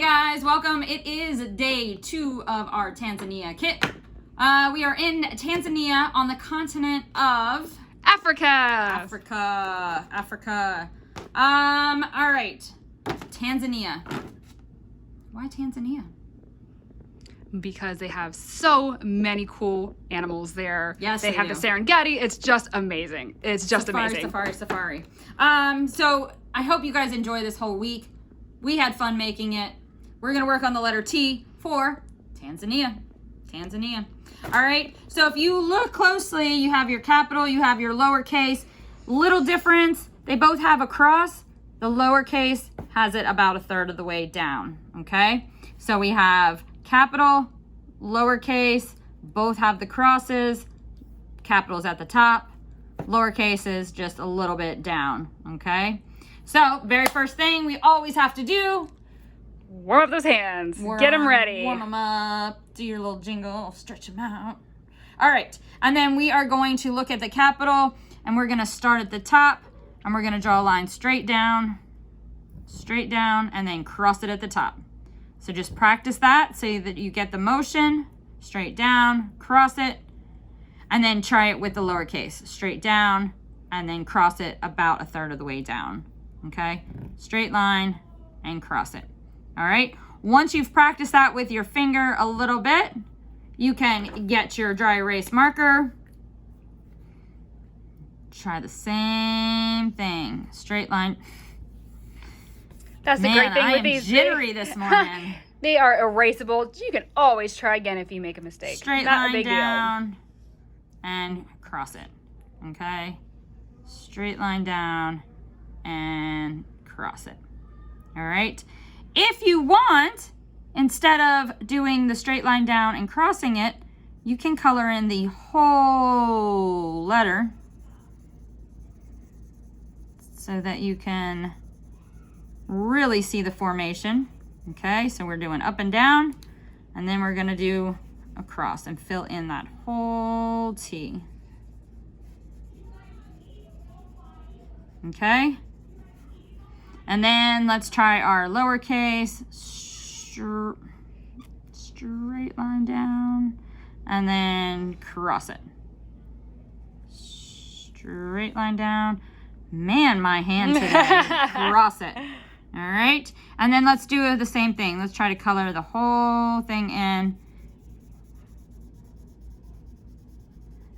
guys, welcome. It is day 2 of our Tanzania kit. We are in Tanzania on the continent of Africa. All right, Tanzania. Why Tanzania? Because they have so many cool animals there. Yes, they have do. the Serengeti. It's just amazing. It's just amazing. Safari. So I hope you guys enjoy this whole week. We had fun making it. We're gonna work on the letter T for Tanzania. All right, so if you look closely, you have your capital, you have your lowercase. Little difference, they both have a cross. The lowercase has it about a third of the way down, okay? So we have capital, lowercase, both have the crosses. Capital's at the top, lowercase is just a little bit down, okay? So, very first thing we always have to do, warm up those hands. Get them ready. Warm them up. Do your little jingle. Stretch them out. All right. And then we are going to look at the capital, and we're going to start at the top, and we're going to draw a line straight down, and then cross it at the top. So just practice that so that you get the motion. Straight down, cross it, and then try it with the lowercase. Straight down, and then cross it about a third of the way down. Okay? Straight line and cross it. All right? Once you've practiced that with your finger a little bit, you can get your dry erase marker. Try the same thing. Straight line. That's the great thing with these. I'm jittery this morning. They are erasable. You can always try again if you make a mistake. Straight Not line a big down deal. and cross it. Okay? Straight line down and cross it. All right? If you want, instead of doing the straight line down and crossing it, you can color in the whole letter so that you can really see the formation. Okay, so we're doing up and down, and then we're going to do a cross and fill in that whole T. Okay? And then let's try our lowercase, straight line down, and then cross it. Straight line down. Man, my hand today. Cross it. All right. And then let's do the same thing. Let's try to color the whole thing in.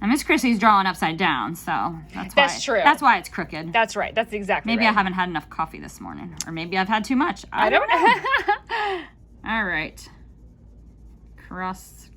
And Miss Chrissy's drawing upside down, so that's true. That's why it's crooked. That's right. That's exactly Maybe right. I haven't had enough coffee this morning, or maybe I've had too much. I don't know. All right. Cross.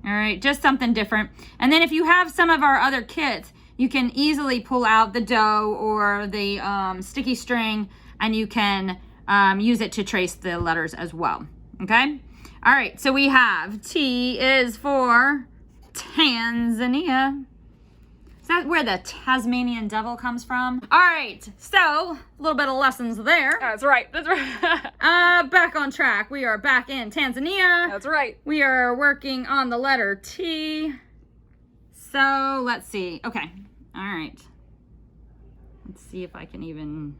All right, just something different. And then if you have some of our other kits, you can easily pull out the dough or the sticky string, and you can use it to trace the letters as well. Okay? All right, so we have T is for Tanzania. Is that where the Tasmanian devil comes from? All right, so a little bit of lessons there. That's right. Back on track. We are back in Tanzania. That's right. We are working on the letter T. So let's see. Okay. All right. Let's see if I can even.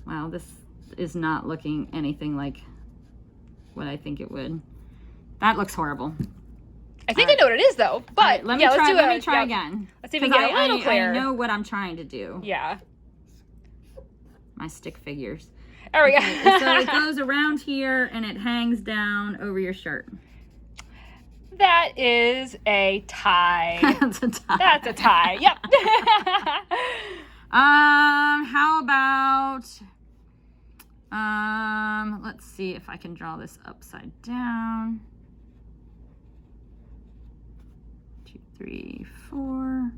Wow, this is not looking anything like what I think it would. That looks horrible. I think I know what it is, though. But right, let me try again. Let's see if we can get a little clearer. I know what I'm trying to do. Yeah. My stick figures. There we go. So it goes around here and it hangs down over your shirt. That is a tie. That's a tie. That's a tie. Yep. How about let's see if I can draw this upside down. 2, 3, 4.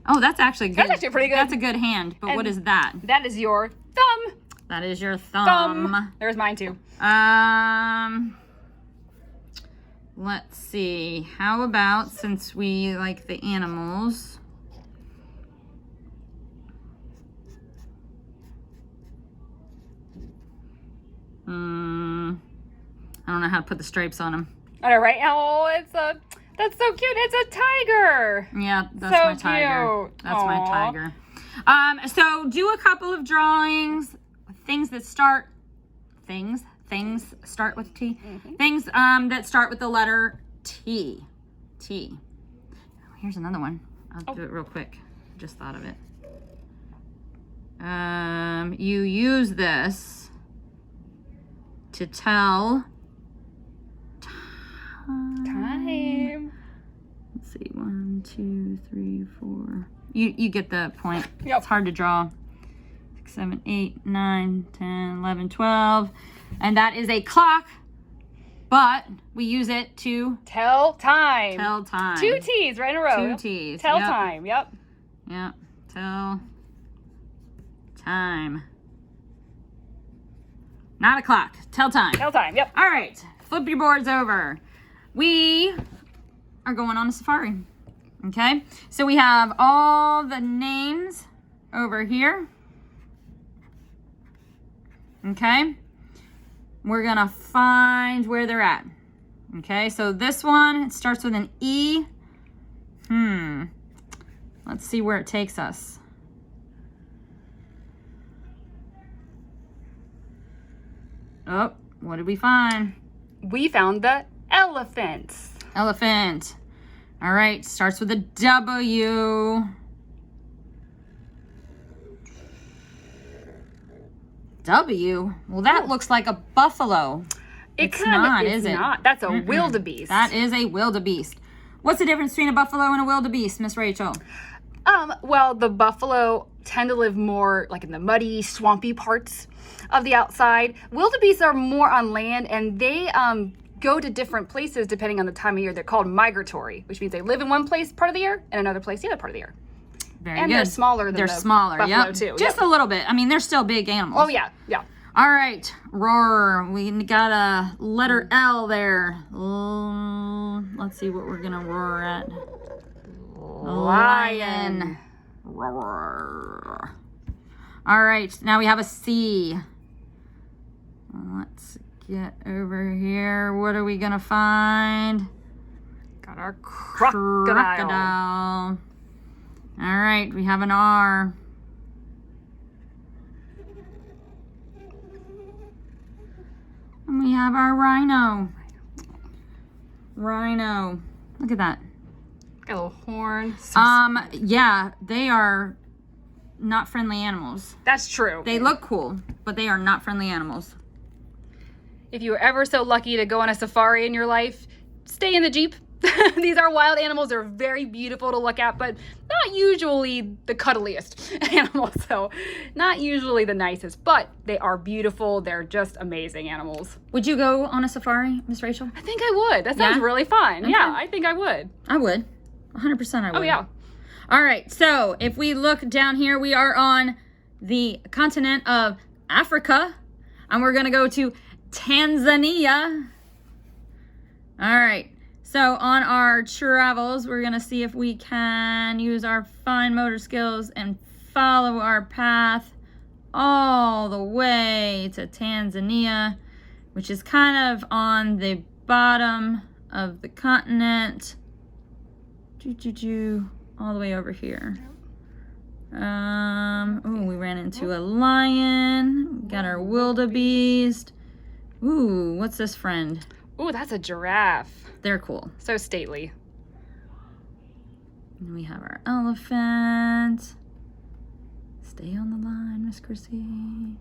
Oh, that's actually good. That's actually pretty good. That's a good hand. But what is that? That is your thumb. That is your thumb. There's mine too. Let's see. How about, since we like the animals, I don't know how to put the stripes on them. All right. Oh, it's That's so cute. It's a tiger. Yeah, that's So my tiger. cute. That's my Aw. tiger. So do a couple of drawings. Things that start start with T. Things that start with the letter T. T. Here's another one. I'll do it real quick. Just thought of it. You use this to tell Time. Let's see, 1, 2, 3, 4. You get the point. Yep. It's hard to draw. 6, 7, 8, 9, 10, 11, 12. And that is a clock, but we use it to Tell time. tell time. 2 T's right in a row. 2 T's. Tell Yep. time. Yep. Yep. Tell time. Not a clock. Tell time. Tell time. Yep. All right. Flip your boards over. We are going on a safari. Okay. So we have all the names over here. Okay. We're going to find where they're at. Okay. So this one, it starts with an E. Let's see where it takes us. Oh, what did we find? We found the elephants. Elephant. All right, starts with a W. W? Well, that looks like a buffalo. It's not, is it? Not. That's a wildebeest. That is a wildebeest. What's the difference between a buffalo and a wildebeest, Miss Rachel? Well, the buffalo tend to live more like in the muddy, swampy parts of the outside. Wildebeests are more on land, and they go to different places depending on the time of year. They're called migratory, which means they live in one place part of the year and another place the other part of the year. Very And good. they're smaller than They're the smaller, buffalo yep. too. Just a little bit. I mean, they're still big animals. Oh yeah, yeah. All right, roar. We got a letter L there. Let's see what we're gonna roar at. Lion. Roar. All right, now we have a C. Let's get over here. What are we gonna find? Got our crocodile. All right, we have an R. And we have our rhino. Rhino. Look at that. Got a little horn. Yeah, they are not friendly animals. That's true. They look cool, but they are not friendly animals. If you were ever so lucky to go on a safari in your life, stay in the Jeep. These are wild animals. They're very beautiful to look at, but not usually the cuddliest animals. So not usually the nicest, but they are beautiful. They're just amazing animals. Would you go on a safari, Miss Rachel? I think I would. That sounds Yeah? really fun. Okay. Yeah, I think I would. I would. 100% I would. Oh, yeah. All right, so if we look down here, we are on the continent of Africa, and we're going to go to Tanzania. All right, so on our travels, we're going to see if we can use our fine motor skills and follow our path all the way to Tanzania, which is kind of on the bottom of the continent. All the way over here. Oh, we ran into a lion. Got our wildebeest. Ooh, what's this friend? Ooh, that's a giraffe. They're cool. So stately. And we have our elephant. Stay on the line, Miss Chrissy.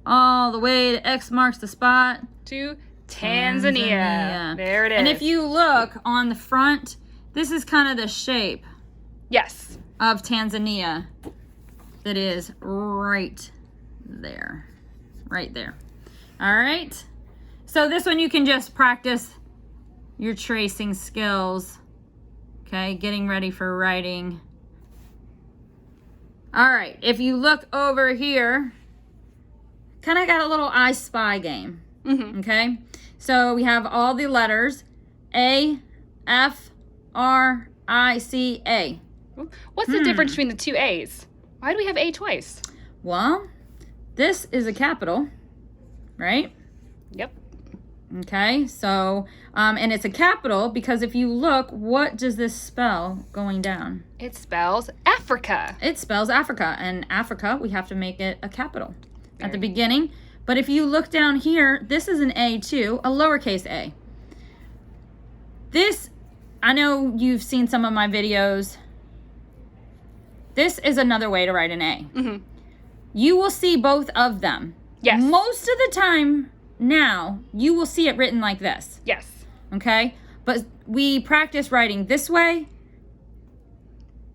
All the way to X marks the spot. To Tanzania. There it is. And if you look on the front, this is kind of the shape Yes. of Tanzania that is right there. Right there. All right. So this one you can just practice your tracing skills. Okay, getting ready for writing. All right, if you look over here, kind of got a little I Spy game. Okay, so we have all the letters A, F, R, I, C, A. What's the difference between the two A's? Why do we have A twice? Well, this is a capital, right? Yep. Okay, so, and it's a capital because if you look, what does this spell going down? It spells Africa. It spells Africa, and Africa, we have to make it a capital at the Very. beginning. But if you look down here, this is an A too, a lowercase a. This, I know you've seen some of my videos. This is another way to write an A. Mm-hmm. You will see both of them. Yes. Most of the time now, you will see it written like this. Yes. Okay? But we practice writing this way.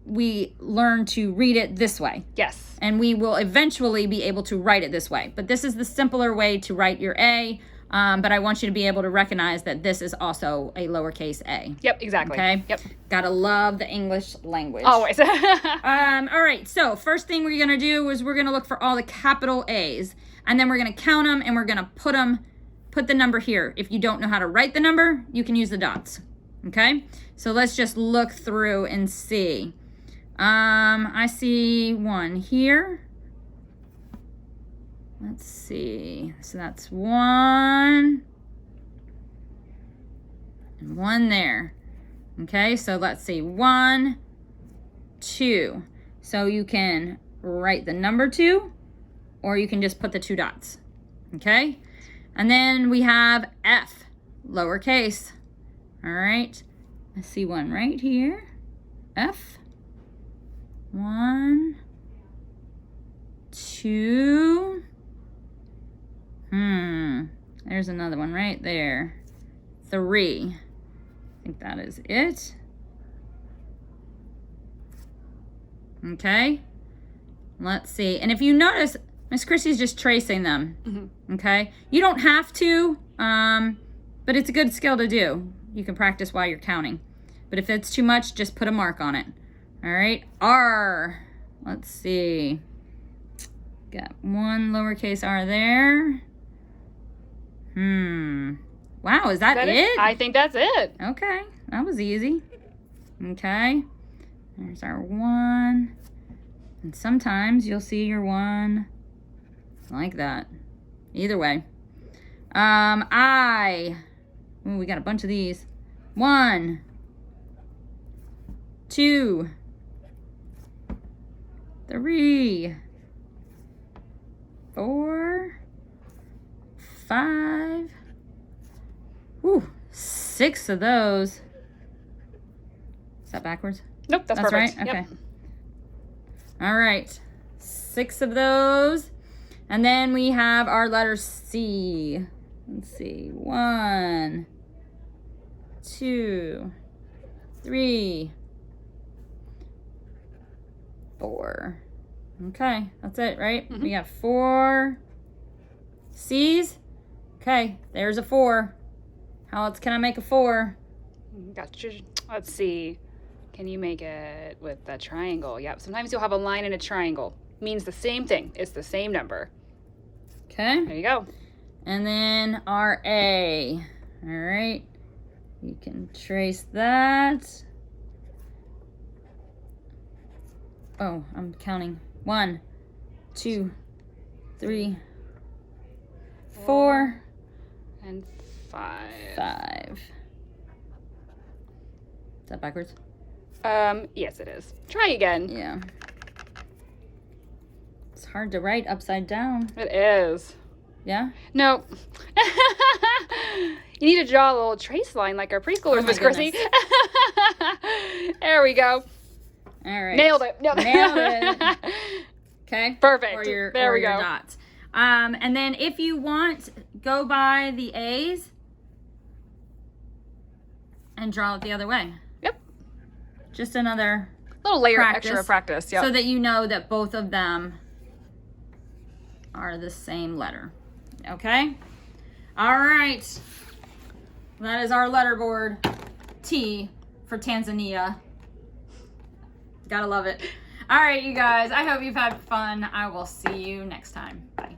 We learn to read it this way. Yes. And we will eventually be able to write it this way. But this is the simpler way to write your A. But I want you to be able to recognize that this is also a lowercase a. Yep, exactly. Okay? Yep. Gotta love the English language. Always. All right, so first thing we're gonna do is we're gonna look for all the capital A's. And then we're gonna count them and we're gonna put the number here. If you don't know how to write the number, you can use the dots. Okay? So let's just look through and see. I see one here. Let's see. So that's one. And one there. Okay, so let's see. 1, 2. So you can write the number 2, or you can just put the 2 dots. Okay? And then we have F, lowercase. All right. I see one right here. F. 1, 2. There's another one right there. 3. I think that is it. Okay. Let's see. And if you notice, Miss Chrissy's just tracing them. Mm-hmm. Okay. You don't have to, but it's a good skill to do. You can practice while you're counting. But if it's too much, just put a mark on it. All right. R. Let's see. Got one lowercase r there. Wow, is that it? I think that's it. Okay, that was easy. Okay, there's our 1. And sometimes you'll see your 1 like that. Either way. I. Ooh, we got a bunch of these. 1, 2, 3, 4, 5. Ooh, 6 of those. Is that backwards? Nope, that's perfect. Right? Okay. Yep. All right. 6 of those. And then we have our letter C. Let's see. 1, 2, 3, 4. Okay, that's it, right? Mm-hmm. We got 4 C's. Okay, there's a 4. How else can I make a 4? Gotcha. Let's see. Can you make it with a triangle? Yep. Sometimes you'll have a line and a triangle. Means the same thing. It's the same number. Okay. There you go. And then our A. All right. You can trace that. Oh, I'm counting. 1, 2, 3, 4, and 5. 5. Is that backwards? Yes, it is. Try again. Yeah. It's hard to write upside down. It is. Yeah? No. You need to draw a little trace line like our preschoolers, Oh my Miss Chrissy. There we go. All right. Nailed it. Nailed it. Okay. Perfect. Or your, There or we your go. dots. And then if you want, go by the A's and draw it the other way. Yep. Just another Little layer practice, extra practice. Yep. so that you know that both of them are the same letter. Okay? All right. That is our letter board. T for Tanzania. Gotta love it. All right, you guys. I hope you've had fun. I will see you next time. Bye.